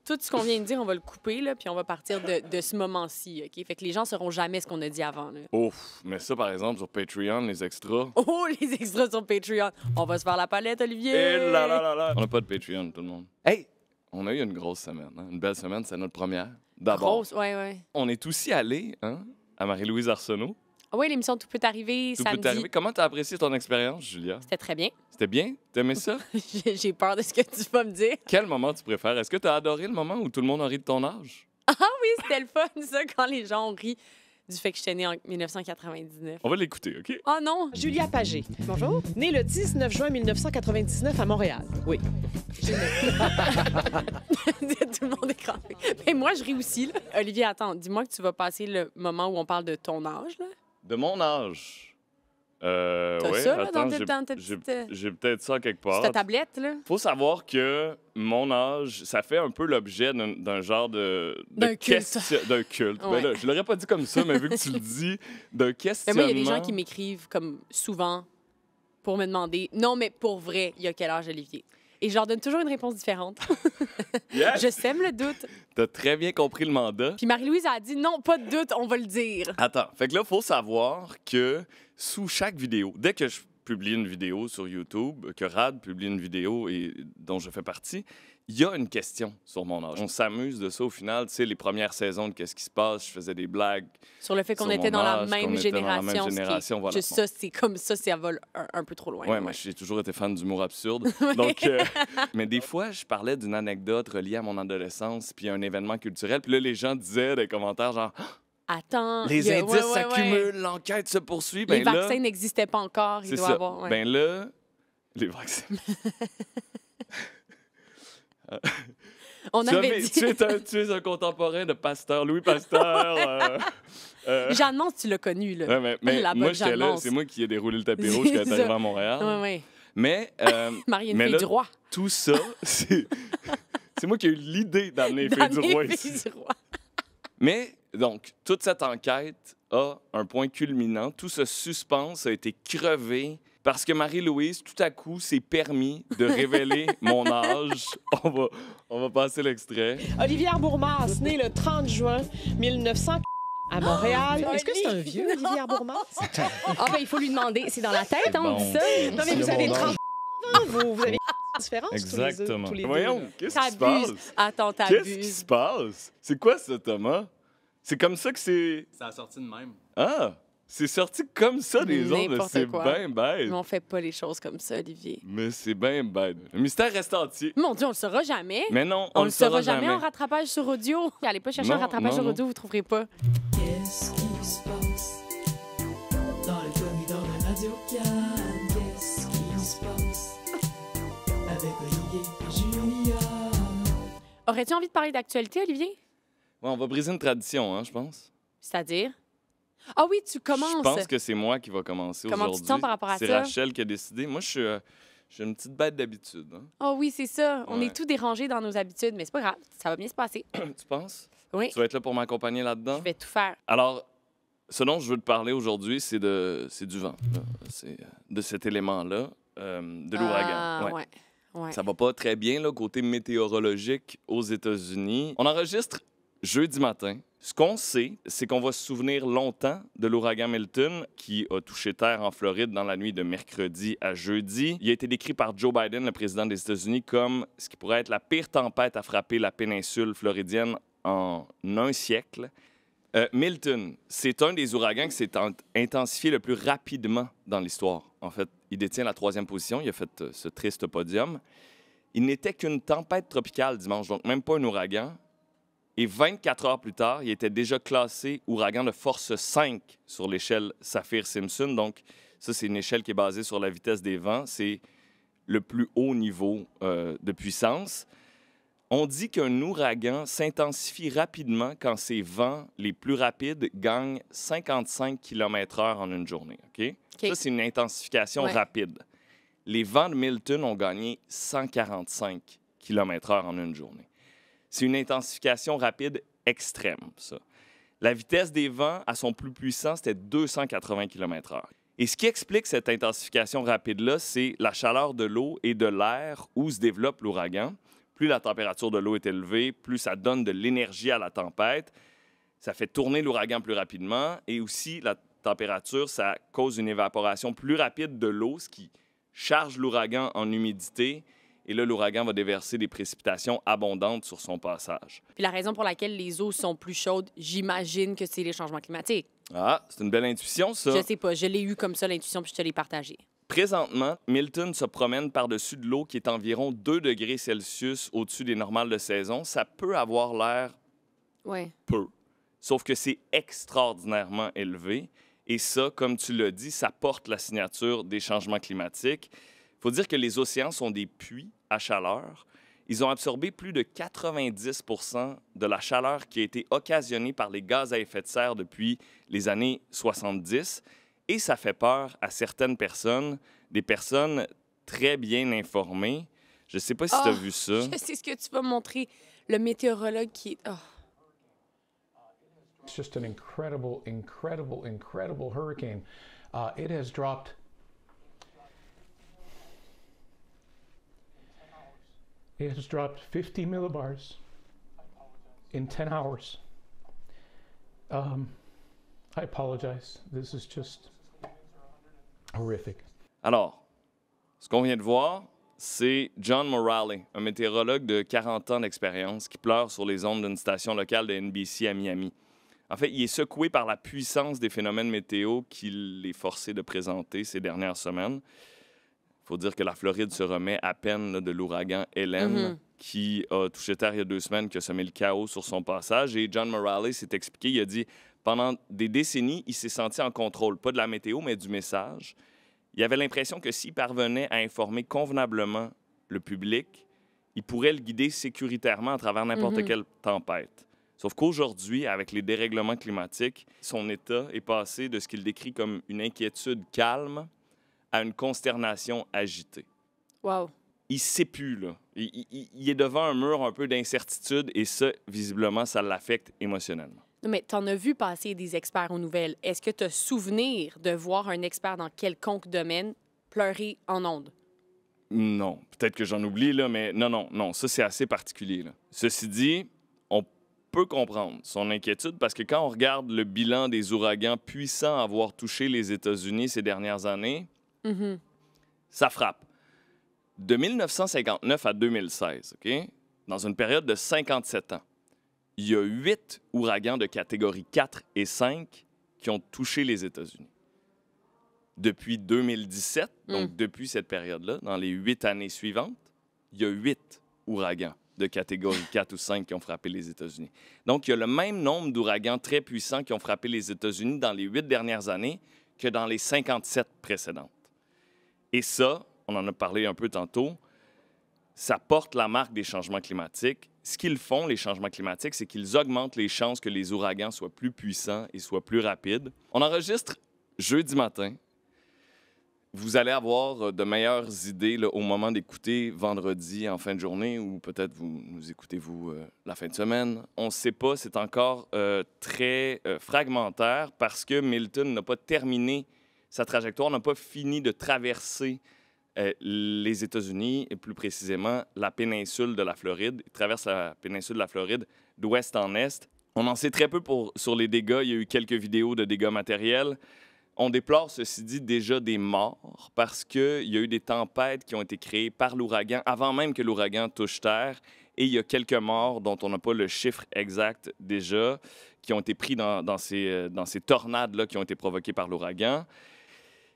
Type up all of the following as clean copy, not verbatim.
tout ce qu'on vient de dire, on va le couper, là, puis on va partir de ce moment-ci, OK? Fait que les gens sauront jamais ce qu'on a dit avant, là. Ouf, mais ça, par exemple, sur Patreon, les extras... Oh, les extras sur Patreon. On va se faire la palette, Olivier! Et là là là là! On n'a pas de Patreon, tout le monde. Hey! On a eu une grosse semaine, hein? Une belle semaine, c'est notre première. D'abord, Grosse, ouais. on est aussi allé, hein, à Marie-Louise Arsenault. Ah oui, l'émission Tout peut arriver, Tout samedi. peut arriver. Comment t'as apprécié ton expérience, Julia? C'était très bien. C'était bien? T'aimais ça? J'ai peur de ce que tu vas me dire. Quel moment tu préfères? Est-ce que t'as adoré le moment où tout le monde a ri de ton âge? Ah oui, c'était le fun, ça, quand les gens ont ri du fait que je suis née en 1999. On va l'écouter, OK? Oh non! Julia Pagé. Bonjour. Née le 19 juin 1999 à Montréal. Oui. Tout le monde est crampé. Mais moi, je ris aussi, là. Olivier, attends, dis-moi que tu vas passer le moment où on parle de ton âge, là. De mon âge. T'as Ouais, ça, là, attends, dans ta petite... j'ai peut-être ça quelque Sur part. ta tablette, là? Faut savoir que mon âge, ça fait un peu l'objet d'un genre de D'un culte. d'un culte. Ouais. Ben là, je l'aurais pas dit comme ça, mais vu que tu le dis, d'un Mais questionnement. moi, il y a des gens qui m'écrivent, comme souvent, pour me demander, non, mais pour vrai, il y a quel âge, Olivier? Et je leur donne toujours une réponse différente. Yes! Je sème le doute. T'as très bien compris le mandat. Puis Marie-Louise a dit, non, pas de doute, on va le dire. Attends, fait que là, il faut savoir que sous chaque vidéo, dès que je publie une vidéo sur YouTube, que Rad publie une vidéo et dont je fais partie, il y a une question sur mon âge. On s'amuse de ça au final. Tu sais, les premières saisons de Qu'est-ce qui se passe, je faisais des blagues. Sur le fait qu'on Sur était mon dans la âge, même qu'on était dans la même génération. génération, voilà. Juste ça, c'est comme ça vole un peu trop loin. Ouais, moi, j'ai toujours été fan d'humour absurde. Donc, mais des fois, je parlais d'une anecdote reliée à mon adolescence, puis un événement culturel. Puis là, les gens disaient dans les commentaires, genre, Attends. les il y a- indices ouais. s'accumulent, l'enquête se poursuit. Les Ben là, vaccins n'existaient pas encore. Il c'est doit ça. avoir. Ouais. Ben là, les vaccins. On avait dit. Tu es un contemporain de Pasteur, Louis Pasteur. Jeanne-Mance, tu l'as connu, là. Ouais, mais La moi, bonne j'étais là. Jeanne-Mance. C'est moi qui ai déroulé le tapis rouge quand C'est j'étais arrivé ça. à Montréal. Oui. Mais, Marianne mais Fille là, du Roi. tout ça, c'est moi qui ai eu l'idée d'amener les filles du roi Filles ici. du Roi. Mais, donc, toute cette enquête a un point culminant. Tout ce suspense a été crevé parce que Marie-Louise, tout à coup, s'est permis de révéler mon âge. On va passer l'extrait. Olivier Bourmas, né le 30 juin 1900 à Montréal. Est-ce que c'est un vieux, Olivier Bourmas? Ah, ben, il faut lui demander. C'est dans la tête, C'est hein, bon. on dit ça. Non, mais vous avez 30 ans. Vous avez une différence Exactement. tous les deux. Voyons, qu'est-ce qui se T'abuses. passe? Attends, Qu'est-ce qui t'abuses. se passe? C'est quoi ça, Thomas? C'est comme ça que c'est... Ça a sorti de même. Ah! C'est sorti comme ça des autres. N'importe C'est quoi. bien bête. Mais on fait pas les choses comme ça, Olivier. Mais c'est bien bête. Le mystère reste entier. Mon Dieu, on le saura jamais. Mais non, On le saura jamais en rattrapage sur audio. Allez pas chercher Non, un rattrapage non, sur non. audio, vous trouverez pas. Qu'est-ce qui se passe dans le corridor de Radio Cannes? Qu'est-ce qui se passe avec Olivier et Julia? Aurais-tu envie de parler d'actualité, Olivier? Ouais, on va briser une tradition, hein, je pense. C'est-à-dire? Ah oui, tu commences. Je pense que c'est moi qui va commencer Comment tu aujourd'hui. te sens par rapport à C'est ça? Rachel qui a décidé. Moi, je suis une petite bête d'habitude. Hein. Ah oui, c'est ça. On Ouais. est tout dérangé dans nos habitudes, mais c'est pas grave. Ça va bien se passer. Tu penses? Oui. Tu vas être là pour m'accompagner là-dedans? Je vais tout faire. Alors, ce dont je veux te parler aujourd'hui, c'est du vent. là. C'est de cet élément-là, de l'ouragan. Ah, Ouais. ouais. Ça va pas très bien, là, côté météorologique aux États-Unis. On enregistre jeudi matin. Ce qu'on sait, c'est qu'on va se souvenir longtemps de l'ouragan Milton qui a touché terre en Floride dans la nuit de mercredi à jeudi. Il a été décrit par Joe Biden, le président des États-Unis, comme ce qui pourrait être la pire tempête à frapper la péninsule floridienne en un siècle. Milton, c'est un des ouragans qui s'est intensifié le plus rapidement dans l'histoire. En fait, il détient la 3e position. Il a fait ce triste podium. Il n'était qu'une tempête tropicale dimanche, donc même pas un ouragan. Et 24 heures plus tard, il était déjà classé ouragan de force 5 sur l'échelle Saffir-Simpson. Donc, ça, c'est une échelle qui est basée sur la vitesse des vents. C'est le plus haut niveau de puissance. On dit qu'un ouragan s'intensifie rapidement quand ses vents les plus rapides gagnent 55 km/h en une journée. OK? Ça, c'est une intensification Ouais. rapide. Les vents de Milton ont gagné 145 km/h en une journée. C'est une intensification rapide extrême, ça. La vitesse des vents, à son plus puissant, c'était 280 km/h. Et ce qui explique cette intensification rapide-là, c'est la chaleur de l'eau et de l'air où se développe l'ouragan. Plus plus la température de l'eau est élevée, plus ça donne de l'énergie à la tempête. Ça fait tourner l'ouragan plus rapidement. Et aussi, la température, ça cause une évaporation plus rapide de l'eau, ce qui charge l'ouragan en humidité. Et là, l'ouragan va déverser des précipitations abondantes sur son passage. Puis la raison pour laquelle les eaux sont plus chaudes, j'imagine que c'est les changements climatiques. Ah, c'est une belle intuition, ça. Je sais pas, je l'ai eu comme ça, l'intuition, puis je te l'ai partagée. Présentement, Milton se promène par-dessus de l'eau qui est environ 2 degrés Celsius au-dessus des normales de saison. Ça peut avoir l'air Ouais. peu, sauf que c'est extraordinairement élevé. Et ça, comme tu l'as dit, ça porte la signature des changements climatiques. Il faut dire que les océans sont des puits à chaleur. Ils ont absorbé plus de 90 de la chaleur qui a été occasionnée par les gaz à effet de serre depuis les années 70. Et ça fait peur à certaines personnes, des personnes très bien informées. Je ne sais pas si tu as vu ça. Je sais ce que tu vas montrer. Le météorologue qui est... Oh. It's just an incredible, incredible, incredible hurricane. It has dropped. It has dropped 50 millibars in 10 hours. I apologize. This is just horrific. Alors, ce qu'on vient de voir, c'est John Morale, un météorologue de 40 ans d'expérience qui pleure sur les ondes d'une station locale de NBC à Miami. En fait, il est secoué par la puissance des phénomènes météo qu'il est forcé de présenter ces dernières semaines. Il faut dire que la Floride se remet à peine là, de l'ouragan Helen, qui a touché terre il y a 2 semaines, qui a semé le chaos sur son passage. Et John Morale s'est expliqué, il a dit, pendant des décennies, il s'est senti en contrôle, pas de la météo, mais du message. Il avait l'impression que s'il parvenait à informer convenablement le public, il pourrait le guider sécuritairement à travers n'importe quelle tempête. Sauf qu'aujourd'hui, avec les dérèglements climatiques, son état est passé de ce qu'il décrit comme une inquiétude calme à une consternation agitée. Wow. Il ne sait plus, là. Il est devant un mur un peu d'incertitude et ça, visiblement, ça l'affecte émotionnellement. Non, mais tu en as vu passer des experts aux nouvelles. Est-ce que tu as souvenir de voir un expert dans quelconque domaine pleurer en ondes? Non. Peut-être que j'en oublie, là, mais non. Ça, c'est assez particulier, là. Ceci dit, on peut comprendre son inquiétude parce que quand on regarde le bilan des ouragans puissants à avoir touché les États-Unis ces dernières années, ça frappe. De 1959 à 2016, OK? Dans une période de 57 ans, il y a 8 ouragans de catégorie 4 et 5 qui ont touché les États-Unis. Depuis 2017, donc depuis cette période-là, dans les 8 années suivantes, il y a 8 ouragans de catégorie 4 ou 5 qui ont frappé les États-Unis. Donc, il y a le même nombre d'ouragans très puissants qui ont frappé les États-Unis dans les 8 dernières années que dans les 57 précédentes. Et ça, on en a parlé un peu tantôt, ça porte la marque des changements climatiques. Ce qu'ils font, les changements climatiques, c'est qu'ils augmentent les chances que les ouragans soient plus puissants et soient plus rapides. On enregistre jeudi matin. Vous allez avoir de meilleures idées là, au moment d'écouter vendredi en fin de journée ou peut-être vous nous écoutez, la fin de semaine. On ne sait pas, c'est encore très fragmentaire parce que Milton n'a pas terminé sa trajectoire, n'a pas fini de traverser les États-Unis et plus précisément la péninsule de la Floride. Il traverse la péninsule de la Floride d'ouest en est. On en sait très peu sur les dégâts. Il y a eu quelques vidéos de dégâts matériels. On déplore, ceci dit, déjà des morts parce qu'il y a eu des tempêtes qui ont été créées par l'ouragan avant même que l'ouragan touche terre. Et il y a quelques morts dont on n'a pas le chiffre exact déjà, qui ont été pris dans ces tornades-là qui ont été provoquées par l'ouragan.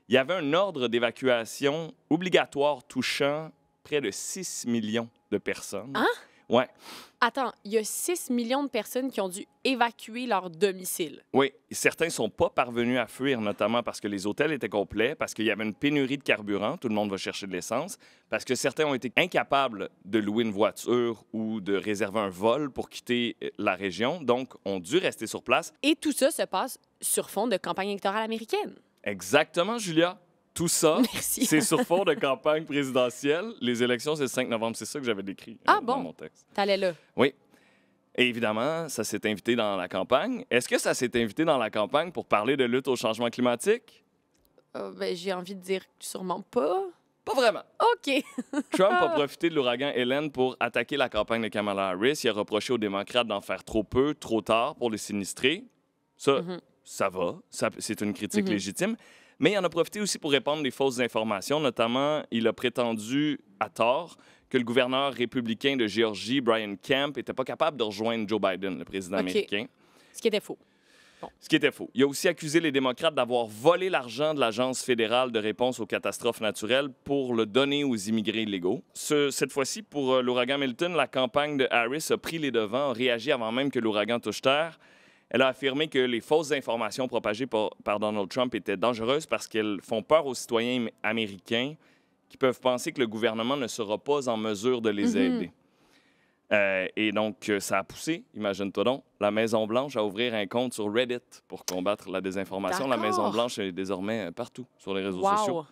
Il y avait un ordre d'évacuation obligatoire touchant près de 6 millions de personnes. Hein? Ouais. Attends, il y a 6 millions de personnes qui ont dû évacuer leur domicile. Oui, certains ne sont pas parvenus à fuir, notamment parce que les hôtels étaient complets, parce qu'il y avait une pénurie de carburant, tout le monde va chercher de l'essence, parce que certains ont été incapables de louer une voiture ou de réserver un vol pour quitter la région, donc ont dû rester sur place. Et tout ça se passe sur fond de campagne électorale américaine. Exactement, Julia. Tout ça, Merci. c'est sur fond de campagne présidentielle. Les élections, c'est le 5 novembre. C'est ça que j'avais décrit dans mon texte. T'allais là. Oui. Et évidemment, ça s'est invité dans la campagne. Est-ce que ça s'est invité dans la campagne pour parler de lutte au changement climatique? Ben, j'ai envie de dire sûrement pas. Pas vraiment. OK. Trump a profité de l'ouragan Helen pour attaquer la campagne de Kamala Harris. Il a reproché aux démocrates d'en faire trop peu, trop tard pour les sinistrés. Ça, ça va. C'est une critique légitime. Mais il en a profité aussi pour répandre des fausses informations. Notamment, il a prétendu, à tort, que le gouverneur républicain de Géorgie, Brian Kemp, n'était pas capable de rejoindre Joe Biden, le président américain. Ce qui était faux. Bon. Ce qui était faux. Il a aussi accusé les démocrates d'avoir volé l'argent de l'Agence fédérale de réponse aux catastrophes naturelles pour le donner aux immigrés illégaux. Cette fois-ci, pour l'ouragan Milton, la campagne de Harris a pris les devants, a réagi avant même que l'ouragan touche terre. Elle a affirmé que les fausses informations propagées par Donald Trump étaient dangereuses parce qu'elles font peur aux citoyens américains qui peuvent penser que le gouvernement ne sera pas en mesure de les aider. Et donc, ça a poussé, imagine-toi donc, la Maison-Blanche à ouvrir un compte sur Reddit pour combattre la désinformation. La Maison-Blanche est désormais partout sur les réseaux sociaux.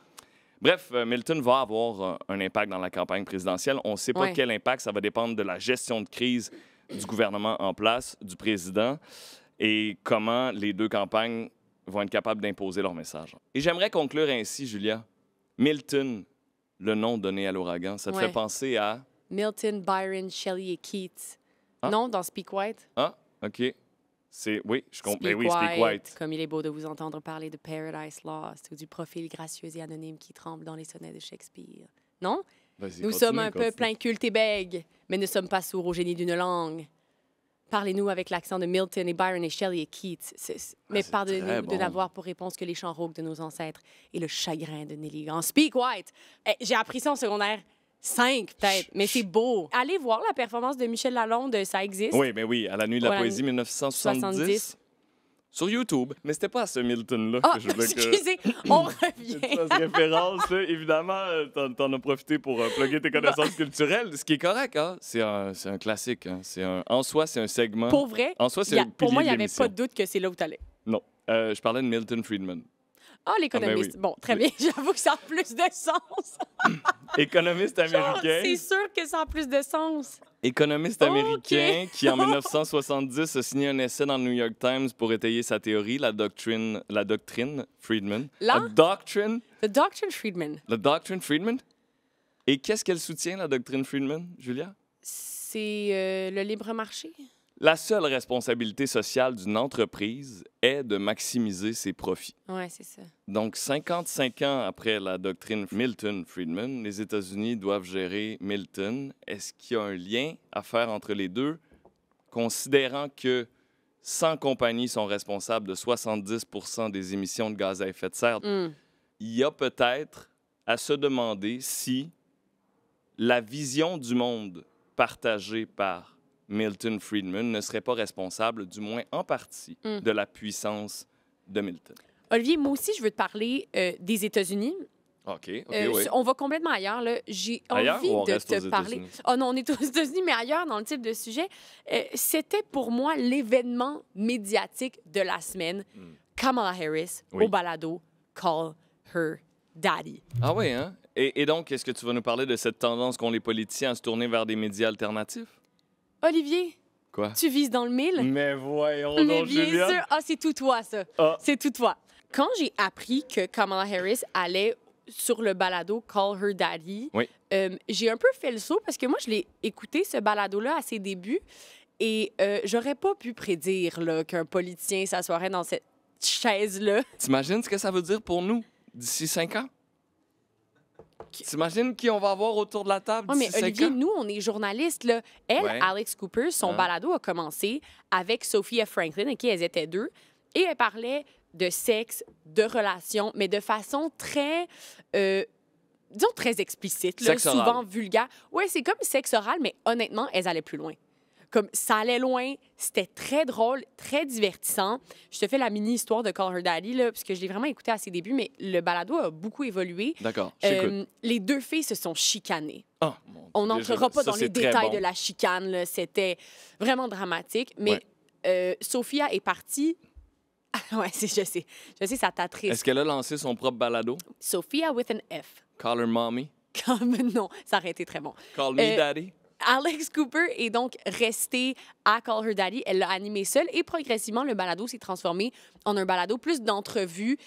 Bref, Milton va avoir un impact dans la campagne présidentielle. On ne sait pas quel impact. Ça va dépendre de la gestion de crise du gouvernement en place, du président, et comment les deux campagnes vont être capables d'imposer leur message. Et j'aimerais conclure ainsi, Julia. Milton, le nom donné à l'ouragan, ça te fait penser à... Milton, Byron, Shelley et Keats. Non, dans Speak White. Ah, OK. Oui, je comprends. Speak, oui, Speak White. Comme il est beau de vous entendre parler de Paradise Lost ou du profil gracieux et anonyme qui tremble dans les sonnets de Shakespeare. Non? Nous sommes un peu plein culte et bègues, mais ne sommes pas sourds au génie d'une langue. Parlez-nous avec l'accent de Milton et Byron et Shelley et Keats. Mais pardonnez-nous de n'avoir pour réponse que les chants rauques de nos ancêtres et le chagrin de Nelly Grand. Speak White! J'ai appris ça en secondaire 5, peut-être, mais c'est beau. Allez voir la performance de Michel Lalonde, ça existe. Oui, mais oui, à la Nuit de la Poésie 1970. Sur YouTube. Mais c'était pas à ce Milton-là que je voulais que... Excusez, on revient. Cette référence, là, évidemment, t'en as profité pour plugger tes connaissances culturelles, ce qui est correct, hein? C'est un classique. Hein? En soi, c'est un segment. Pour vrai, en soi, c'est pour moi, il n'y avait pas de doute que c'est là où tu allais. Non. Je parlais de Milton Friedman. Ah, l'économiste. Oui. Bon, très bien. J'avoue que ça a plus de sens. Économiste américain. C'est sûr que ça a plus de sens. Économiste américain qui, en 1970, a signé un essai dans le New York Times pour étayer sa théorie, la doctrine Friedman. The Doctrine Friedman. La Doctrine Friedman. Et qu'est-ce qu'elle soutient, la doctrine Friedman, Julia? C'est le libre marché. La seule responsabilité sociale d'une entreprise est de maximiser ses profits. Oui, c'est ça. Donc, 55 ans après la doctrine Milton-Friedman, les États-Unis doivent gérer Milton. Est-ce qu'il y a un lien à faire entre les deux, considérant que 100 compagnies sont responsables de 70 % des émissions de gaz à effet de serre? Il y a peut-être à se demander si la vision du monde partagée par Milton Friedman ne serait pas responsable, du moins en partie, de la puissance de Milton. Olivier, moi aussi, je veux te parler des États-Unis. OK, oui. On va complètement ailleurs. Là. J'ai ailleurs, envie ou on de reste te aux parler. États-Unis? Oh non, on est aux États-Unis, mais ailleurs dans le type de sujet. C'était pour moi l'événement médiatique de la semaine. Kamala Harris au balado Call Her Daddy. Ah oui, hein? Et donc, est-ce que tu vas nous parler de cette tendance qu'ont les politiciens à se tourner vers des médias alternatifs? Olivier, quoi? Tu vises dans le mille? Mais voyons mais donc, bien Julia. sûr. Ah, c'est tout toi, ça. Ah. C'est tout toi. Quand j'ai appris que Kamala Harris allait sur le balado Call Her Daddy, j'ai un peu fait le saut parce que moi, je l'ai écouté, ce balado-là, à ses débuts. Et j'aurais pas pu prédire là, qu'un politicien s'assoirait dans cette chaise-là. T'imagines ce que ça veut dire pour nous d'ici 5 ans? T'imagines qui on va avoir autour de la table d'ici 5 ans? Mais Olivier, nous, on est journalistes. Là. Elle, Alex Cooper, son balado a commencé avec Sophia Franklin, avec qui elles étaient deux. Et elle parlait de sexe, de relations, mais de façon très, disons, très explicite, là, souvent vulgaire. Oui, c'est comme sexe oral, mais honnêtement, elles allaient plus loin. Comme ça allait loin, c'était très drôle, très divertissant. Je te fais la mini-histoire de Call Her Daddy, là, parce que je l'ai vraiment écouté à ses débuts, mais le balado a beaucoup évolué. D'accord, j'écoute. Les deux filles se sont chicanées. Oh, on n'entrera pas dans les détails de la chicane, là. C'était vraiment dramatique. Mais Sophia est partie... ouais, je sais, ça t'attriste. Est-ce qu'elle a lancé son propre balado? Sophia with an F. Call her mommy? Non, ça aurait été très bon. Call me daddy? Alex Cooper est donc restée à Call Her Daddy. Elle l'a animé seule et progressivement, le balado s'est transformé en un balado plus d'entrevues.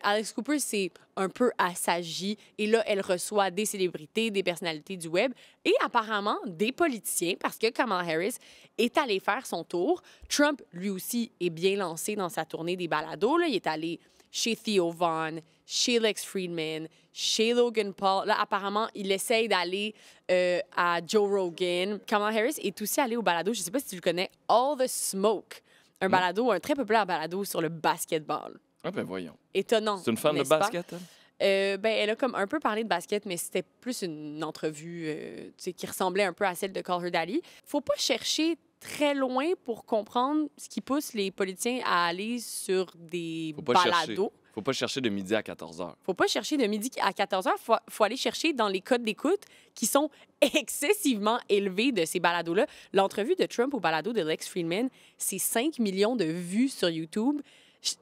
Alex Cooper s'est un peu assagi et là, elle reçoit des célébrités, des personnalités du web et apparemment des politiciens parce que Kamala Harris est allée faire son tour. Trump, lui aussi, est bien lancé dans sa tournée des balados. Là. Il est allé chez Theo Von, chez Lex Friedman, chez Logan Paul. Là, apparemment, il essaye d'aller à Joe Rogan. Kamala Harris est aussi allée au balado, je ne sais pas si tu le connais, All the Smoke, un balado, un très populaire balado sur le basketball. Ah ben voyons. Étonnant. C'est une fan de basket, elle? Elle a comme un peu parlé de basket, mais c'était plus une entrevue qui ressemblait un peu à celle de Call Her Daddy. Faut pas chercher très loin pour comprendre ce qui pousse les politiciens à aller sur des balados. Faut pas chercher de midi à 14h. Faut pas chercher de midi à 14h. Faut aller chercher dans les codes d'écoute qui sont excessivement élevés de ces balados-là. L'entrevue de Trump au balado de Lex Friedman, c'est 5 millions de vues sur YouTube.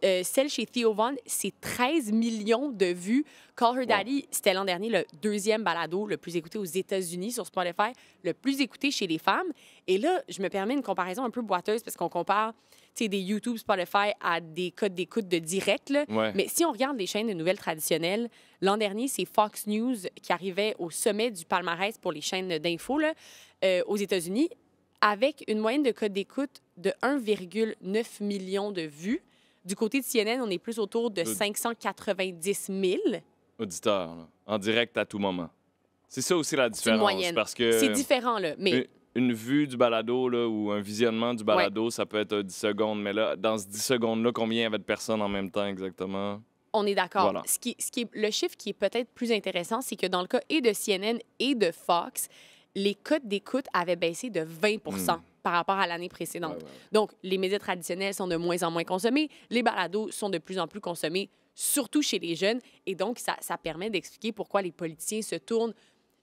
Celle chez Theo Von, c'est 13 millions de vues. Call Her Daddy, c'était l'an dernier le 2e balado le plus écouté aux États-Unis sur Spotify, le plus écouté chez les femmes. Et là, je me permets une comparaison un peu boiteuse parce qu'on compare des YouTube, Spotify à des codes d'écoute de direct. Là. Ouais. Mais si on regarde les chaînes de nouvelles traditionnelles, l'an dernier, c'est Fox News qui arrivait au sommet du palmarès pour les chaînes d'infos aux États-Unis avec une moyenne de code d'écoute de 1,9 million de vues. Du côté de CNN, on est plus autour de 590 000. Auditeurs, là, en direct à tout moment. C'est ça aussi la différence. C'est une moyenne. Parce que c'est différent, là. Mais une vue du balado là, ou un visionnement du balado, ça peut être 10 secondes. Mais là, dans ce 10 secondes-là, combien il y avait de personnes en même temps exactement? On est d'accord. Voilà. Le chiffre qui est peut-être plus intéressant, c'est que dans le cas et de CNN et de Fox, les codes d'écoute avaient baissé de 20 par rapport à l'année précédente. Ouais. Donc, les médias traditionnels sont de moins en moins consommés. Les balados sont de plus en plus consommés, surtout chez les jeunes. Et donc, ça permet d'expliquer pourquoi les politiciens se tournent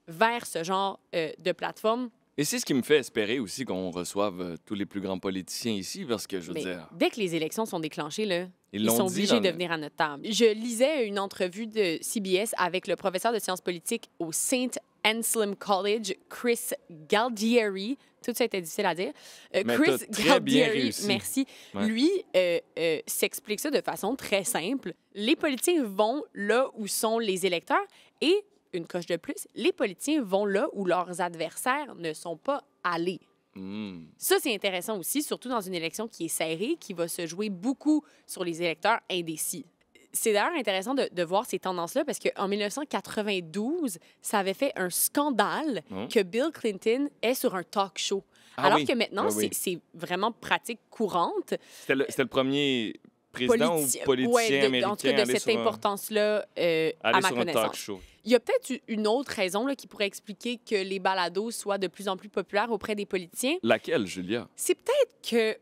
vers ce genre de plateforme. Et c'est ce qui me fait espérer aussi qu'on reçoive tous les plus grands politiciens ici, parce que, je veux dire... Dès que les élections sont déclenchées, là, ils l'ont sont dit obligés dans de le- venir à notre table. Je lisais une entrevue de CBS avec le professeur de sciences politiques au St. Anselm College, Chris Galdieri. Tout ça était difficile à dire. Chris t'as très bien Galdieri, réussi. merci. Ouais. Lui s'explique ça de façon très simple. Les politiciens vont là où sont les électeurs et, une coche de plus, les politiciens vont là où leurs adversaires ne sont pas allés. Ça, c'est intéressant aussi, surtout dans une élection qui est serrée, qui va se jouer beaucoup sur les électeurs indécis. C'est d'ailleurs intéressant de voir ces tendances-là parce qu'en 1992, ça avait fait un scandale que Bill Clinton est sur un talk show. Alors que maintenant, c'est vraiment pratique courante. C'était le premier président ou politicien américain en tout cas, de aller cette sur importance-là, à aller ma sur un talk connaissance. show. Il y a peut-être une autre raison là, qui pourrait expliquer que les balados soient de plus en plus populaires auprès des politiciens. Laquelle, Julia? C'est peut-être que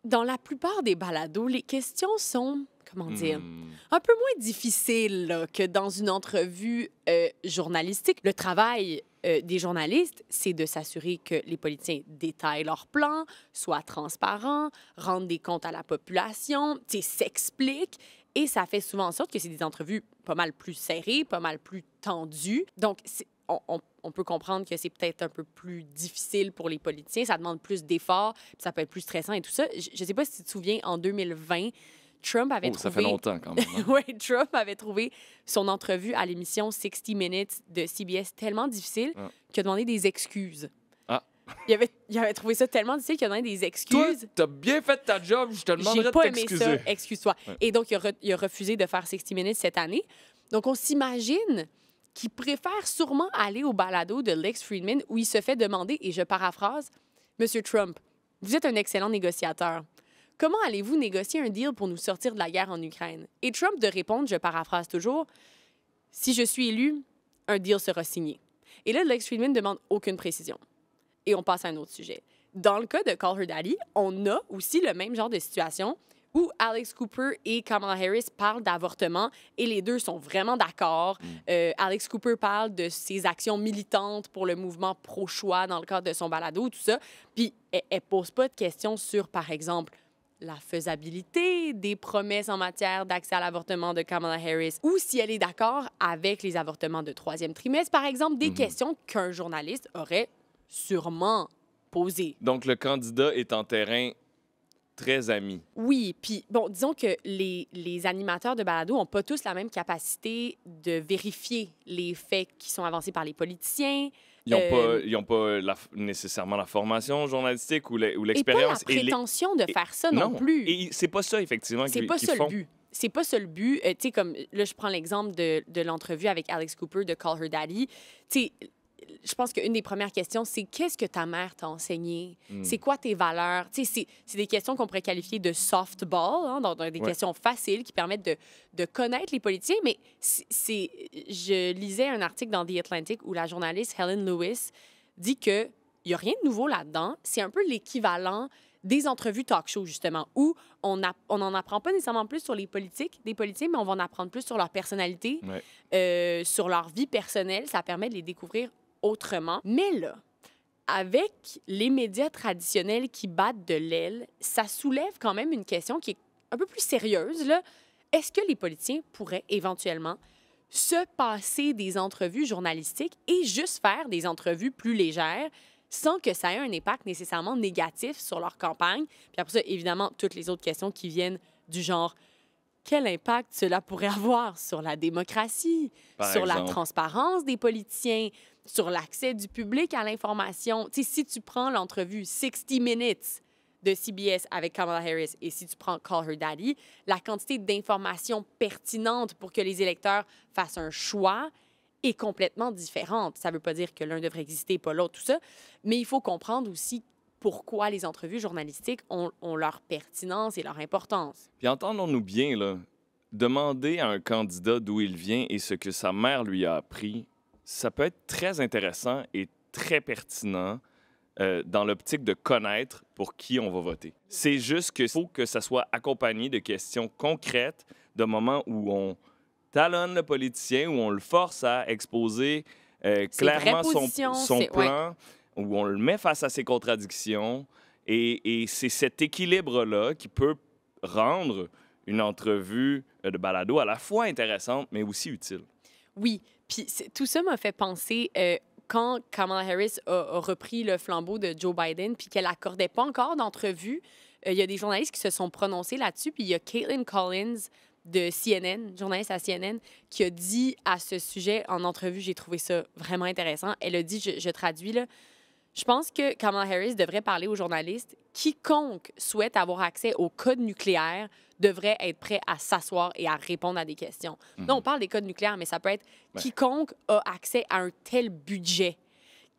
dans la plupart des balados, les questions sont, comment dire, un peu moins difficiles là, que dans une entrevue journalistique. Le travail des journalistes, c'est de s'assurer que les politiciens détaillent leurs plans, soient transparents, rendent des comptes à la population, s'expliquent. Et ça fait souvent en sorte que c'est des entrevues pas mal plus serrées, pas mal plus tendues. Donc, on peut comprendre que c'est peut-être un peu plus difficile pour les politiciens. Ça demande plus d'efforts, puis ça peut être plus stressant et tout ça. Je ne sais pas si tu te souviens, en 2020, Trump avait trouvé... Ça fait longtemps quand même. Hein? Oui, Trump avait trouvé son entrevue à l'émission 60 Minutes de CBS tellement difficile qu'il a demandé des excuses. Il avait trouvé ça tellement difficile qu'il a donné des excuses. Toi, t'as bien fait ta job, je te demanderais de t'excuser. J'ai pas aimé ça, excuse-toi. Ouais. Et donc, il a refusé de faire 60 Minutes cette année. Donc, on s'imagine qu'il préfère sûrement aller au balado de Lex Friedman où il se fait demander, et je paraphrase, « Monsieur Trump, vous êtes un excellent négociateur. Comment allez-vous négocier un deal pour nous sortir de la guerre en Ukraine? » Et Trump de répondre, je paraphrase toujours, « Si je suis élu, un deal sera signé. » Et là, Lex Friedman demande aucune précision. Et on passe à un autre sujet. Dans le cas de Call Her Daddy, on a aussi le même genre de situation où Alex Cooper et Kamala Harris parlent d'avortement et les deux sont vraiment d'accord. Alex Cooper parle de ses actions militantes pour le mouvement pro-choix dans le cadre de son balado, tout ça. Puis elle pose pas de questions sur, par exemple, la faisabilité des promesses en matière d'accès à l'avortement de Kamala Harris ou si elle est d'accord avec les avortements de 3e trimestre, par exemple, des questions qu'un journaliste aurait sûrement posées. Donc, le candidat est en terrain très ami. Oui, puis bon, disons que les animateurs de balado n'ont pas tous la même capacité de vérifier les faits qui sont avancés par les politiciens. Ils n'ont pas nécessairement la formation journalistique ou l'expérience. Et pas la prétention de faire ça non plus. Et c'est pas ça, effectivement, qu'ils font. C'est pas ça le but. C'est pas ça le but. Tu sais, comme là, je prends l'exemple de l'entrevue avec Alex Cooper de Call Her Daddy. Tu sais, je pense qu'une des premières questions, c'est qu'est-ce que ta mère t'a enseigné? C'est quoi tes valeurs? Tu sais, c'est des questions qu'on pourrait qualifier de softball, hein, donc des questions faciles qui permettent de connaître les politiciens. Mais je lisais un article dans The Atlantic où la journaliste Helen Lewis dit qu'il n'y a rien de nouveau là-dedans. C'est un peu l'équivalent des entrevues talk-show, justement, où on n'en apprend pas nécessairement plus sur les politiques des politiciens, mais on va en apprendre plus sur leur personnalité, sur leur vie personnelle. Ça permet de les découvrir autrement. Mais là, avec les médias traditionnels qui battent de l'aile, ça soulève quand même une question qui est un peu plus sérieuse, là. Est-ce que les politiciens pourraient éventuellement se passer des entrevues journalistiques et juste faire des entrevues plus légères sans que ça ait un impact nécessairement négatif sur leur campagne? Puis après ça, évidemment, toutes les autres questions qui viennent du genre quel impact cela pourrait avoir sur la démocratie, sur la transparence des politiciens, sur l'accès du public à l'information. Tu sais, si tu prends l'entrevue 60 Minutes de CBS avec Kamala Harris et si tu prends Call Her Daddy, la quantité d'informations pertinentes pour que les électeurs fassent un choix est complètement différente. Ça ne veut pas dire que l'un devrait exister et pas l'autre, tout ça, mais il faut comprendre aussi pourquoi les entrevues journalistiques ont leur pertinence et leur importance. Puis entendons-nous bien, là, demander à un candidat d'où il vient et ce que sa mère lui a appris, ça peut être très intéressant et très pertinent dans l'optique de connaître pour qui on va voter. C'est juste qu'il faut que ça soit accompagné de questions concrètes, de moments où on talonne le politicien, où on le force à exposer clairement son plan, où on le met face à ses contradictions. Et c'est cet équilibre-là qui peut rendre une entrevue de balado à la fois intéressante, mais aussi utile. Oui, puis tout ça m'a fait penser quand Kamala Harris a repris le flambeau de Joe Biden puis qu'elle n'accordait pas encore d'entrevue. Il y a des journalistes qui se sont prononcés là-dessus, puis il y a Caitlin Collins de CNN, journaliste à CNN, qui a dit à ce sujet en entrevue, j'ai trouvé ça vraiment intéressant, elle a dit, je traduis là, je pense que Kamala Harris devrait parler aux journalistes. Quiconque souhaite avoir accès au code nucléaire devrait être prêt à s'asseoir et à répondre à des questions. Là, on parle des codes nucléaires, mais ça peut être quiconque a accès à un tel budget,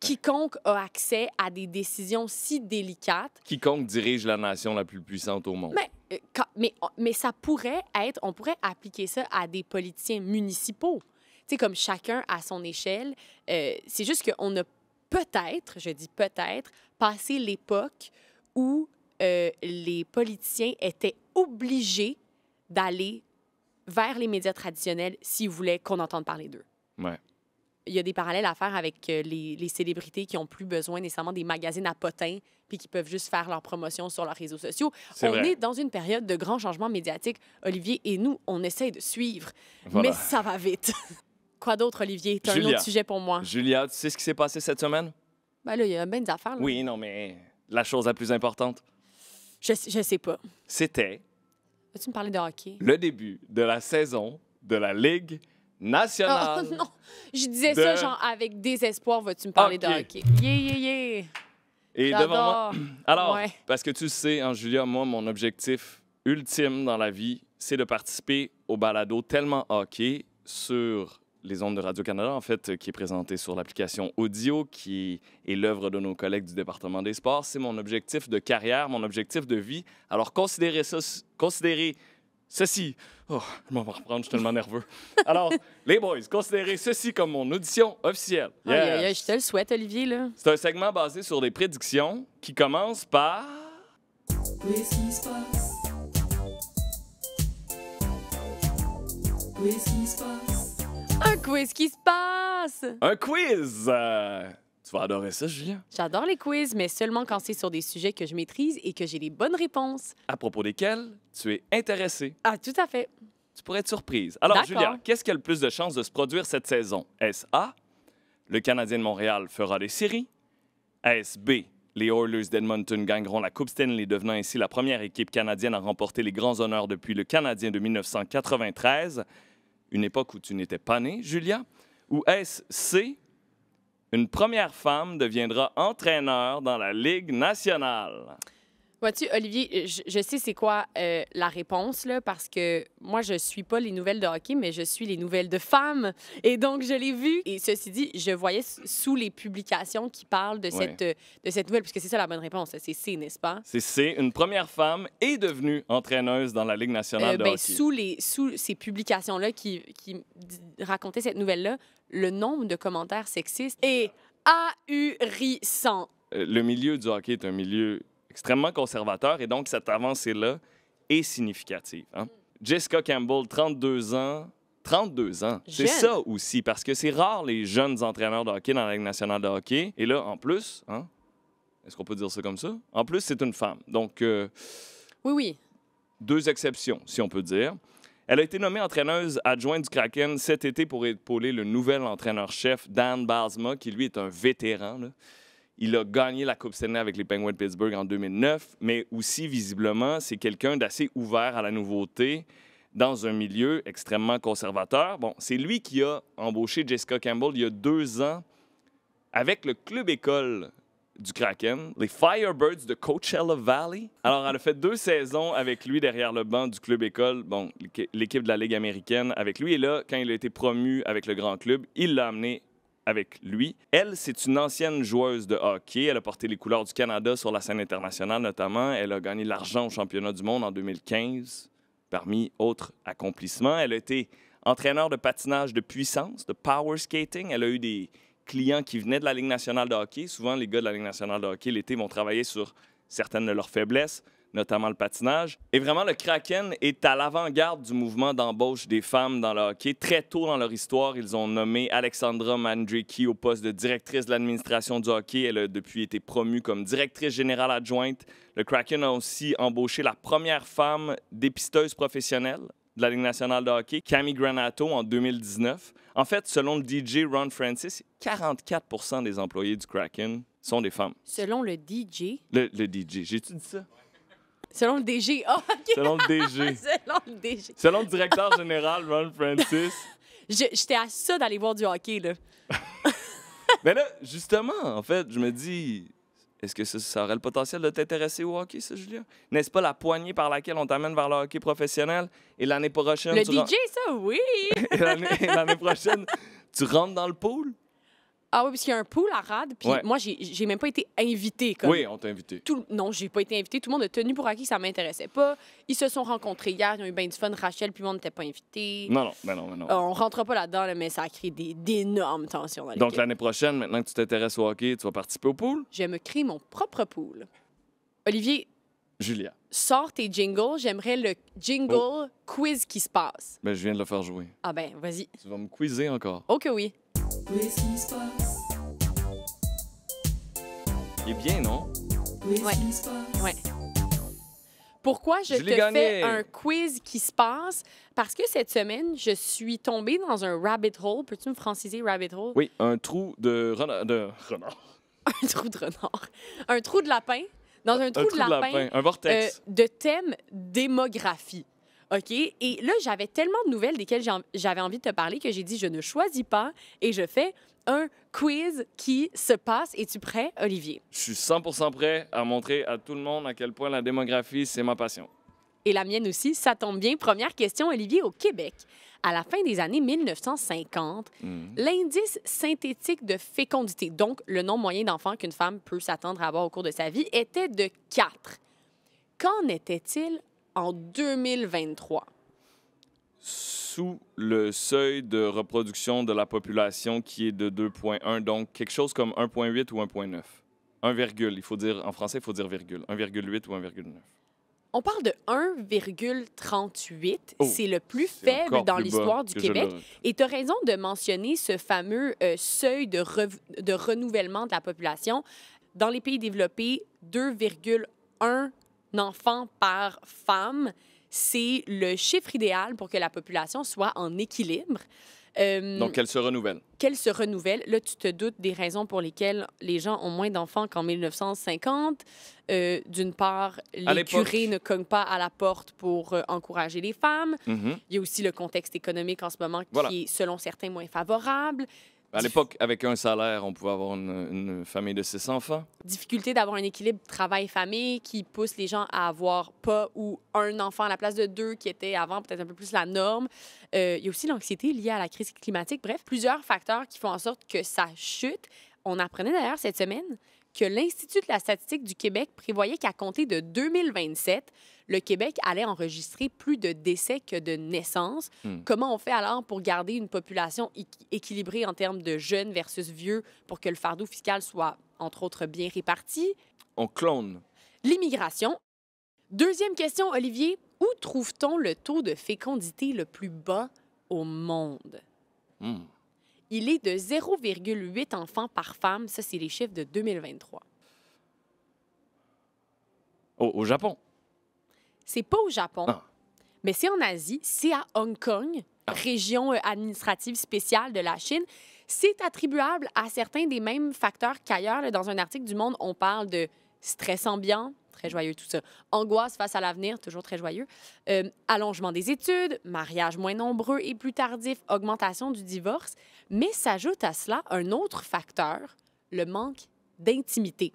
quiconque a accès à des décisions si délicates. Quiconque dirige la nation la plus puissante au monde. Mais ça pourrait être, on pourrait appliquer ça à des politiciens municipaux. Tu sais, comme chacun à son échelle. C'est juste qu'on a peut-être, je dis peut-être, passé l'époque où les politiciens étaient obligés d'aller vers les médias traditionnels s'ils voulaient qu'on entende parler d'eux. Ouais. Il y a des parallèles à faire avec les célébrités qui n'ont plus besoin nécessairement des magazines à potins puis qui peuvent juste faire leur promotion sur leurs réseaux sociaux. On est dans une période de grands changements médiatiques, Olivier, et nous, on essaie de suivre. Voilà. Mais ça va vite. Quoi d'autre, Olivier? Tu as un autre sujet pour moi. Julia, tu sais ce qui s'est passé cette semaine? Ben là, il y a bien des affaires. Là. Oui, non, mais la chose la plus importante? Je sais pas. C'était... Vas-tu me parler de hockey? Le début de la saison de la Ligue nationale. Oh non! Je disais ça, genre, avec désespoir, vas-tu me parler de hockey? Yeah! Et devant moi... Alors, parce que tu sais, hein, Julia, moi, mon objectif ultime dans la vie, c'est de participer au balado Tellement Hockey sur les ondes de Radio-Canada, en fait, qui est présenté sur l'application Audio, qui est l'œuvre de nos collègues du département des sports. C'est mon objectif de carrière, mon objectif de vie. Alors, considérez ceci... Oh, je m'en vais reprendre, je suis tellement nerveux. Alors, les boys, considérez ceci comme mon audition officielle. Yes. Je te le souhaite, Olivier, là. C'est un segment basé sur des prédictions qui commence par... Quiz qui se passe. Quiz qui se passe. Un quiz qui se passe! Un quiz! Tu vas adorer ça, Julien. J'adore les quiz, mais seulement quand c'est sur des sujets que je maîtrise et que j'ai les bonnes réponses. À propos desquels tu es intéressé. Ah, tout à fait. Tu pourrais être surprise. Alors, Julia, qu'est-ce qui a le plus de chances de se produire cette saison? Est-ce A, le Canadien de Montréal fera des séries? Est-ce B, les Oilers d'Edmonton gagneront la Coupe Stanley, devenant ainsi la première équipe canadienne à remporter les grands honneurs depuis le Canadien de 1993, une époque où tu n'étais pas né, Julia? Ou est-ce C, une première femme deviendra entraîneur dans la Ligue nationale? Vois-tu, Olivier, je sais c'est quoi la réponse, là, parce que moi, je suis pas les nouvelles de hockey, mais je suis les nouvelles de femmes. Et donc, je l'ai vu. Et ceci dit, je voyais sous les publications qui parlent de cette nouvelle, puisque c'est ça la bonne réponse. C'est C, n'est-ce pas? C'est C, une première femme est devenue entraîneuse dans la Ligue nationale de hockey. Sous ces publications-là qui racontaient cette nouvelle-là, le nombre de commentaires sexistes est ahurissant. Le milieu du hockey est un milieu extrêmement conservateur et donc cette avancée-là est significative. Hein? Jessica Campbell, 32 ans. 32 ans, c'est ça aussi, parce que c'est rare les jeunes entraîneurs de hockey dans la Ligue nationale de hockey. Et là, en plus, hein, est-ce qu'on peut dire ça comme ça? En plus, c'est une femme. Donc, oui. 2 exceptions, si on peut dire. Elle a été nommée entraîneuse adjointe du Kraken cet été pour épauler le nouvel entraîneur-chef Dan Bylsma, qui lui est un vétéran, là. Il a gagné la Coupe Stanley avec les Penguins de Pittsburgh en 2009, mais aussi, visiblement, c'est quelqu'un d'assez ouvert à la nouveauté dans un milieu extrêmement conservateur. Bon, c'est lui qui a embauché Jessica Campbell il y a 2 ans avec le club-école du Kraken, les Firebirds de Coachella Valley. Alors, elle a fait 2 saisons avec lui derrière le banc du club-école, bon, l'équipe de la Ligue américaine avec lui. Et là, quand il a été promu avec le grand club, il l'a amené avec lui. Elle, c'est une ancienne joueuse de hockey. Elle a porté les couleurs du Canada sur la scène internationale, notamment. Elle a gagné l'argent au championnat du monde en 2015, parmi autres accomplissements. Elle a été entraîneur de patinage de puissance, de power skating. Elle a eu des clients qui venaient de la Ligue nationale de hockey. Souvent, les gars de la Ligue nationale de hockey, l'été, vont travailler sur certaines de leurs faiblesses, notamment le patinage. Et vraiment, le Kraken est à l'avant-garde du mouvement d'embauche des femmes dans le hockey. Très tôt dans leur histoire, ils ont nommé Alexandra Mandryki au poste de directrice de l'administration du hockey. Elle a depuis été promue comme directrice générale adjointe. Le Kraken a aussi embauché la première femme dépisteuse professionnelle de la Ligue nationale de hockey, Cammy Granato, en 2019. En fait, selon le DJ Ron Francis, 44 % des employés du Kraken sont des femmes. Selon le DJ? Le DJ. J'ai-tu dit ça? Selon le DG. Oh, OK. Selon le DG. Selon le DG. Selon le directeur général, Ron Francis. J'étais à ça d'aller voir du hockey, là. Mais là, justement, en fait, je me dis, est-ce que ça aurait le potentiel de t'intéresser au hockey, ça, Julia? N'est-ce pas la poignée par laquelle on t'amène vers le hockey professionnel? Et l'année prochaine... Le DJ, ça, oui! Et l'année prochaine, tu rentres dans le pool? Ah oui, parce qu'il y a un pool à rad, puis moi, j'ai même pas été invitée. Comme oui, on t'a invité. Non, j'ai pas été invitée. Tout le monde a tenu pour acquis que ça m'intéressait pas. Ils se sont rencontrés hier, ils ont eu bien du fun. Rachel, puis moi, on n'était pas invités. Non. On rentrera pas là-dedans, là, mais ça a créé d'énormes tensions dans l'équipe. Donc, l'année prochaine, maintenant que tu t'intéresses au hockey, tu vas participer au pool? Je vais me créer mon propre pool. Olivier, Julia, sors tes jingles. J'aimerais le jingle quiz qui se passe. Ben, je viens de le faire jouer. Ah ben, vas-y. Tu vas me quizer encore. Oh que oui. Quiz qui se passe. Il est bien, non? Quiz Ouais. qui se passe. Ouais. Pourquoi je te l'ai gagné. fais un quiz qui se passe? Parce que cette semaine, je suis tombée dans un rabbit hole. Peux-tu me franciser rabbit hole? Oui, un trou de renard. Un trou de renard. Un trou de lapin. Dans un trou de lapin. Un vortex. De thème démographie. OK? Et là, j'avais tellement de nouvelles desquelles j'avais envie de te parler que j'ai dit, je ne choisis pas et je fais un quiz qui se passe. Es-tu prêt, Olivier? Je suis 100% prêt à montrer à tout le monde à quel point la démographie, c'est ma passion. Et la mienne aussi, ça tombe bien. Première question, Olivier, au Québec. À la fin des années 1950, l'indice synthétique de fécondité, donc le nombre moyen d'enfants qu'une femme peut s'attendre à avoir au cours de sa vie, était de 4. Qu'en était-il en 2023? Sous le seuil de reproduction de la population qui est de 2,1, donc quelque chose comme 1,8 ou 1,9. 1, il faut dire, en français, il faut dire virgule. 1,8 ou 1,9. On parle de 1,38. Oh, c'est le plus c'est faible encore dans plus l'histoire bas du que Québec. je l'aurais. Et tu as raison de mentionner ce fameux seuil de renouvellement de la population. Dans les pays développés, 2,1 enfants par femme, c'est le chiffre idéal pour que la population soit en équilibre. Donc, qu'elle se renouvelle. Qu'elle se renouvelle. Là, tu te doutes des raisons pour lesquelles les gens ont moins d'enfants qu'en 1950. D'une part, les curés ne cognent pas à la porte pour encourager les femmes. Il y a aussi le contexte économique en ce moment qui est, selon certains, moins favorable. À l'époque, avec un salaire, on pouvait avoir une famille de 6 enfants. Difficulté d'avoir un équilibre travail-famille qui pousse les gens à avoir pas ou un enfant à la place de 2, qui était avant peut-être un peu plus la norme. Il y a aussi l'anxiété liée à la crise climatique. Bref, plusieurs facteurs qui font en sorte que ça chute. On apprenait d'ailleurs cette semaine que l'Institut de la statistique du Québec prévoyait qu'à compter de 2027, le Québec allait enregistrer plus de décès que de naissances. Comment on fait alors pour garder une population équilibrée en termes de jeunes versus vieux pour que le fardeau fiscal soit, entre autres, bien réparti? On clone. L'immigration. Deuxième question, Olivier. Où trouve-t-on le taux de fécondité le plus bas au monde? Il est de 0,8 enfants par femme. Ça, c'est les chiffres de 2023. Au Japon? C'est pas au Japon, mais c'est en Asie. C'est à Hong Kong, région administrative spéciale de la Chine. C'est attribuable à certains des mêmes facteurs qu'ailleurs. Dans un article du Monde, on parle de stress ambiant, très joyeux tout ça, angoisse face à l'avenir, toujours très joyeux, allongement des études, mariage moins nombreux et plus tardif, augmentation du divorce. Mais s'ajoute à cela un autre facteur, le manque d'intimité.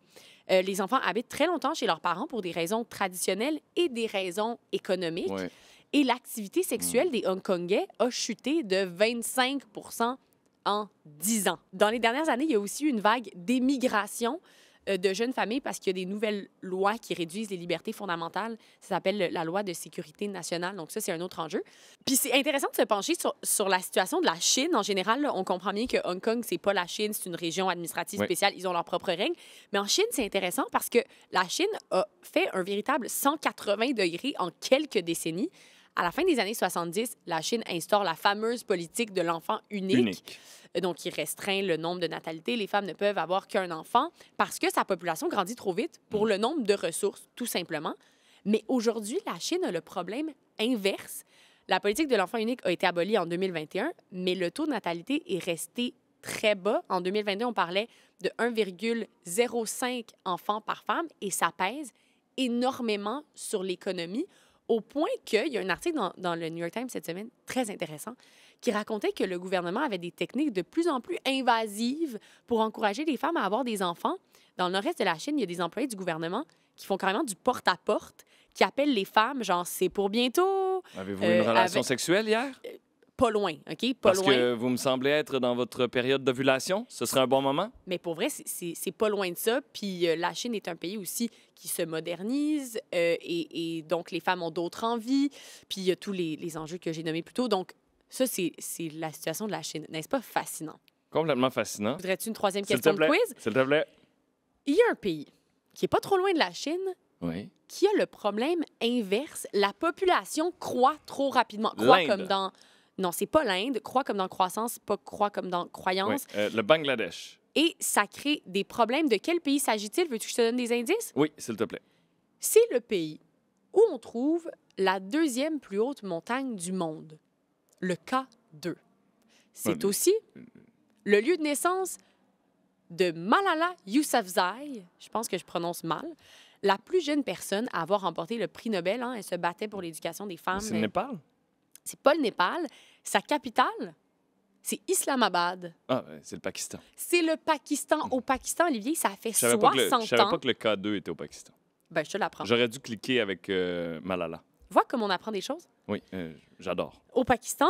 Les enfants habitent très longtemps chez leurs parents pour des raisons traditionnelles et des raisons économiques. Ouais. Et l'activité sexuelle des Hongkongais a chuté de 25 % en 10 ans. Dans les dernières années, il y a aussi eu une vague d'émigration de jeunes familles parce qu'il y a des nouvelles lois qui réduisent les libertés fondamentales. Ça s'appelle la loi de sécurité nationale. Donc ça, c'est un autre enjeu. Puis c'est intéressant de se pencher sur la situation de la Chine. En général, là, on comprend bien que Hong Kong, c'est pas la Chine, c'est une région administrative spéciale. Ils ont leurs propres règles. Mais en Chine, c'est intéressant parce que la Chine a fait un véritable 180 degrés en quelques décennies. À la fin des années 70, la Chine instaure la fameuse politique de l'enfant unique. Donc, il restreint le nombre de natalité. Les femmes ne peuvent avoir qu'un enfant parce que sa population grandit trop vite pour le nombre de ressources, tout simplement. Mais aujourd'hui, la Chine a le problème inverse. La politique de l'enfant unique a été abolie en 2021, mais le taux de natalité est resté très bas. En 2022, on parlait de 1,05 enfants par femme et ça pèse énormément sur l'économie, au point qu'il y a un article dans le New York Times cette semaine, très intéressant, qui racontait que le gouvernement avait des techniques de plus en plus invasives pour encourager les femmes à avoir des enfants. Dans le nord-est de la Chine, il y a des employés du gouvernement qui font carrément du porte-à-porte, qui appellent les femmes, genre, c'est pour bientôt. Avez-vous une relation sexuelle hier? Pas loin, OK? Parce que vous me semblez être dans votre période d'ovulation. Ce serait un bon moment? Mais pour vrai, c'est pas loin de ça. Puis la Chine est un pays aussi qui se modernise et donc les femmes ont d'autres envies. Puis il y a tous les enjeux que j'ai nommés plus tôt. Donc ça, c'est la situation de la Chine. N'est-ce pas fascinant? Complètement fascinant. Voudrais-tu une troisième question de quiz? S'il te plaît. Il y a un pays qui est pas trop loin de la Chine qui a le problème inverse. La population croît trop rapidement. Croît comme dans... Non, c'est pas l'Inde. Croît comme dans croissance, pas croît comme dans croyance. Le Bangladesh. Et ça crée des problèmes. De quel pays s'agit-il? Veux-tu que je te donne des indices? Oui, s'il te plaît. C'est le pays où on trouve la deuxième plus haute montagne du monde, le K2. C'est aussi le lieu de naissance de Malala Yousafzai, je pense que je prononce mal, la plus jeune personne à avoir remporté le prix Nobel. Elle se battait pour l'éducation des femmes. C'est le Népal? C'est pas le Népal. Sa capitale, c'est Islamabad. Ah, c'est le Pakistan. C'est le Pakistan. Au Pakistan, Olivier, ça fait 60 ans. Je savais pas que le K2 était au Pakistan. Ben, je te l'apprends. J'aurais dû cliquer avec Malala. Vois comme on apprend des choses? Oui, j'adore. Au Pakistan,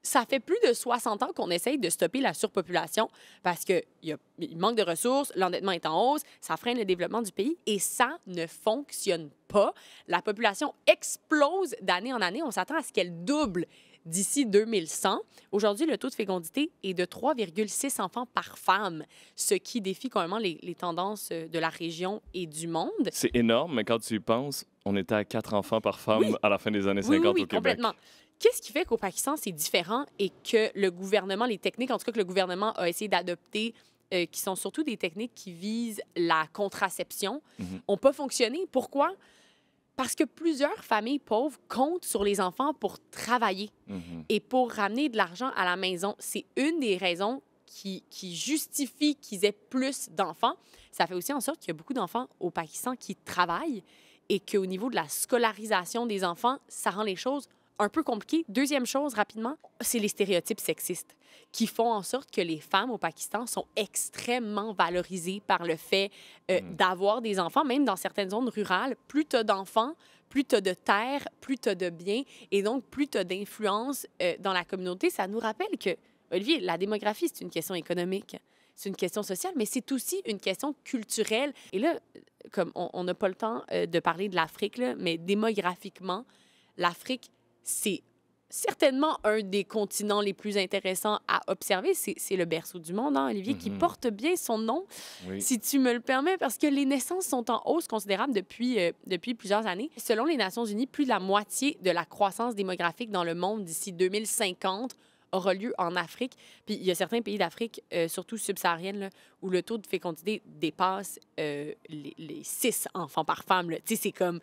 ça fait plus de 60 ans qu'on essaye de stopper la surpopulation parce qu'il manque de ressources, l'endettement est en hausse, ça freine le développement du pays et ça ne fonctionne pas. La population explose d'année en année. On s'attend à ce qu'elle double d'ici 2100. Aujourd'hui, le taux de fécondité est de 3,6 enfants par femme, ce qui défie quand même les tendances de la région et du monde. C'est énorme, mais quand tu y penses, on était à 4 enfants par femme à la fin des années 50 au Québec. Complètement. Qu'est-ce qui fait qu'au Pakistan, c'est différent et que le gouvernement, les techniques, en tout cas que le gouvernement a essayé d'adopter, qui sont surtout des techniques qui visent la contraception, n'ont pas fonctionné? Pourquoi? Parce que plusieurs familles pauvres comptent sur les enfants pour travailler et pour ramener de l'argent à la maison. C'est une des raisons qui justifie qu'ils aient plus d'enfants. Ça fait aussi en sorte qu'il y a beaucoup d'enfants au Pakistan qui travaillent et qu'au niveau de la scolarisation des enfants, ça rend les choses un peu compliquées. Deuxième chose, rapidement, c'est les stéréotypes sexistes qui font en sorte que les femmes au Pakistan sont extrêmement valorisées par le fait d'avoir des enfants, même dans certaines zones rurales. Plus tu as d'enfants, plus tu as de terre, plus tu as de biens, et donc plus tu as d'influence dans la communauté. Ça nous rappelle que, Olivier, la démographie, c'est une question économique, c'est une question sociale, mais c'est aussi une question culturelle. Et là, comme on n'a pas le temps de parler de l'Afrique, là, mais démographiquement, l'Afrique, c'est certainement un des continents les plus intéressants à observer. C'est le berceau du monde, hein, Olivier, qui porte bien son nom, si tu me le permets, parce que les naissances sont en hausse considérable depuis plusieurs années. Selon les Nations unies, plus de la moitié de la croissance démographique dans le monde d'ici 2050 aura lieu en Afrique. Puis il y a certains pays d'Afrique, surtout subsaharienne, là, où le taux de fécondité dépasse les 6 enfants par femme. Tu sais, c'est comme...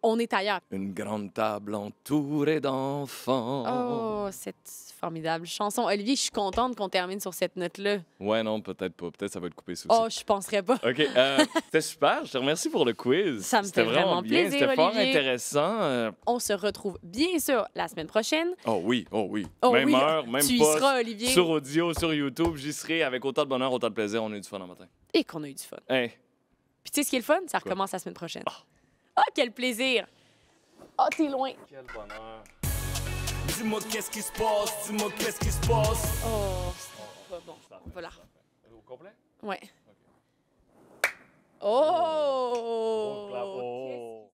On est ailleurs. Une grande table entourée d'enfants. Oh, cette formidable chanson. Olivier, je suis contente qu'on termine sur cette note-là. Ouais, non, peut-être pas. Peut-être ça va être coupé, ça aussi. Oh, je penserais pas. OK. C'était super. Je te remercie pour le quiz. Ça me fait vraiment bien. plaisir, C'était fort Olivier. intéressant. On se retrouve bien sûr la semaine prochaine. Oh oui, oh oui. Oh même oui, heure, même tu y poste. seras, Olivier. Sur audio, sur YouTube, j'y serai avec autant de bonheur, autant de plaisir. On a eu du fun en matin. Et qu'on a eu du fun. Hey. Puis tu sais ce qui est le fun? Ça recommence la semaine prochaine. Ah, quel plaisir! Ah, t'es loin. Quel bonheur. Dis-moi qu'est-ce qui se passe, dis-moi qu'est-ce qui se passe. Oh, c'est pas bon. On va la... Au complet? Ouais. OK. Oh! Bon clap. Oh.